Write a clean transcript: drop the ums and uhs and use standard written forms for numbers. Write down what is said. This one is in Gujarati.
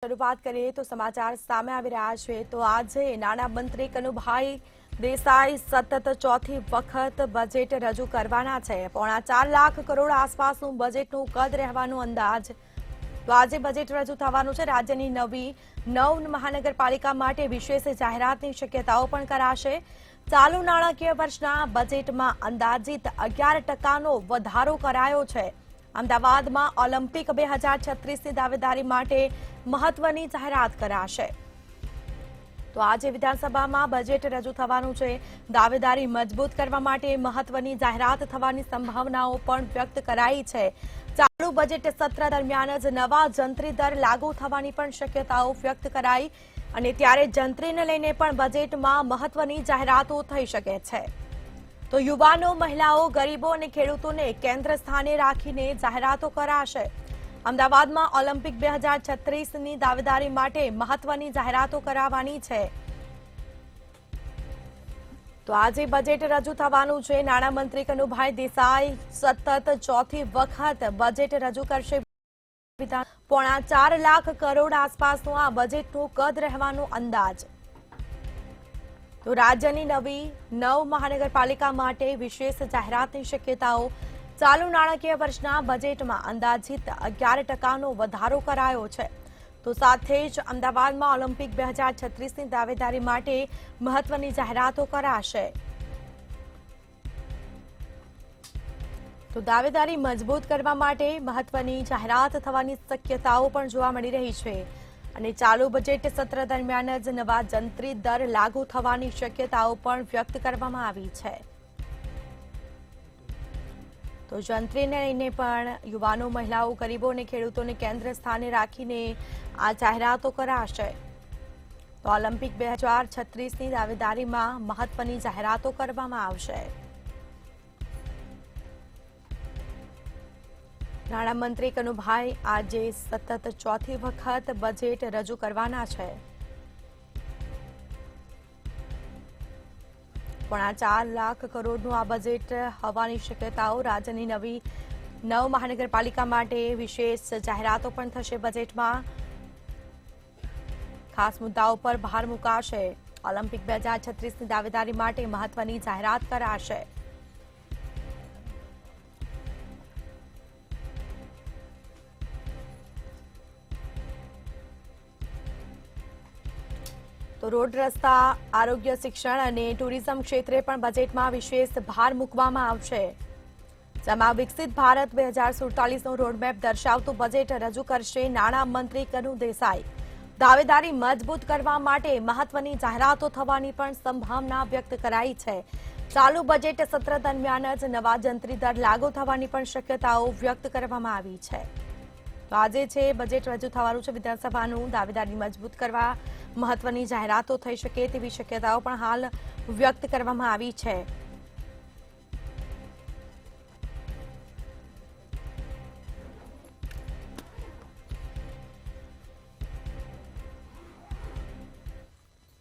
શરૂઆત કરીએ તો સમાચાર સામે આવી રહ્યા છે તો આજે નાણાં મંત્રી કનુભાઈ દેસાઈ સતત ચોથી વખત બજેટ રજૂ કરવાના છે। 4.5 લાખ કરોડ આસપાસનું બજેટનું કદ રહેવાનો અંદાજ। તો આજે બજેટ રજૂ થવાનું છે। રાજ્યની નવી 9 મહાનગરપાલિકા માટે વિશેષ જાહેરાતની શક્યતાઓ પણ કરાશે। ચાલુ નાણાકીય વર્ષના બજેટમાં અંદાજિત 11% વધારો કરાયો છે। અમદાવાદમાં ઓલિમ્પિક 2036ની દાવેદારી માટે મહત્વની જાહેરાત કરાશે। તો આજે વિધાનસભામાં બજેટ રજૂ થવાનું છે। દાવેદારી મજબૂત કરવા માટે મહત્વની જાહેરાત થવાની સંભાવનાઓ પણ વ્યક્ત કરાઈ છે। ચાલુ બજેટ સત્ર દરમિયાન જ નવા જંત્રી દર લાગુ થવાની પણ શક્યતાઓ વ્યક્ત કરાઈ અને ત્યારે જંત્રીને લઈને પણ બજેટમાં મહત્વની જાહેરાતો થઈ શકે છે। તો યુવાનો, મહિલાઓ, ગરીબો અને ખેડૂતોને કેન્દ્ર સ્થાને રાખીને જાહેરાતો કરાશે। અમદાવાદમાં ઓલિમ્પિક 2036ની દાવેદારી માટે મહત્વની જાહેરાતો કરાવવાની છે। તો આજે બજેટ રજૂ થવાનું છે। નાણામંત્રી કનુભાઈ દેસાઈ સતત ચોથી વખત બજેટ રજૂ કરશે। 4.5 લાખ કરોડ આસપાસનું આ બજેટનું કદ રહેવાનો અંદાજ। તો રાજ્યની નવી 9 મહાનગરપાલિકા માટે વિશેષ જાહેરાતની શક્યતાઓ। ચાલુ નાણાકીય વર્ષના બજેટમાં અંદાજિત 11%નો વધારો કરાયો છે। તો સાથે જ અમદાવાદમાં ઓલિમ્પિક 2036ની દાવેદારી માટે મહત્વની જાહેરાતો કરાશે। તો દાવેદારી મજબૂત કરવા માટે મહત્વની જાહેરાત થવાની શક્યતાઓ પણ જોવા મળી રહી છે અને ચાલુ બજેટ સત્ર દરમિયાન જ નવા જંત્રી દર લાગુ થવાની શક્યતાઓ પણ વ્યક્ત કરવામાં આવી છે। તો જંત્રીને લઈને પણ યુવાનો, મહિલાઓ, ગરીબો અને ખેડૂતોને કેન્દ્ર સ્થાને રાખીને આ જાહેરાતો કરાશે। તો ઓલિમ્પિક 2036ની દાવેદારીમાં મહત્વની જાહેરાતો કરવામાં આવશે। નાણામંત્રી કનુભાઈ આજે સતત ચોથી વખત બજેટ રજૂ કરવાના છે। 4.5 લાખ કરોડનું આ બજેટ હોવાની શક્યતાઓ। રાજ્યની નવી 9 મહાનગરપાલિકા માટે વિશેષ જાહેરાતો પણ થશે। બજેટમાં ખાસ મુદ્દાઓ પર ભાર મુકાશે। ઓલિમ્પિક 2036ની દાવેદારી માટે મહત્વની જાહેરાત કરાશે। તો રોડ, રસ્તા, આરોગ્ય, શિક્ષણ અને ટુરિઝમ ક્ષેત્રે પણ બજેટમાં વિશેષ ભાર મૂકવામાં આવશે। જેમાં વિકસિત ભારત 2047નો રોડમેપ દર્શાવતું બજેટ રજૂ કરશે નાણાં મંત્રી કનુ દેસાઈ। દાવેદારી મજબૂત કરવા માટે મહત્વની જાહેરાતો થવાની પણ સંભાવના વ્યક્ત કરાઈ છે। ચાલુ બજેટ સત્ર દરમિયાન જ નવા જંત્રી દર લાગુ થવાની પણ શક્યતાઓ વ્યક્ત કરવામાં આવી છે। તો આજે છે બજેટ રજૂ થવાનું છે વિધાનસભાનું। દાવેદારી મજબૂત કરવા મહત્વની જાહેરાતો થઈ શકે તેવી શક્યતાઓ પણ હાલ વ્યક્ત કરવામાં આવી છે।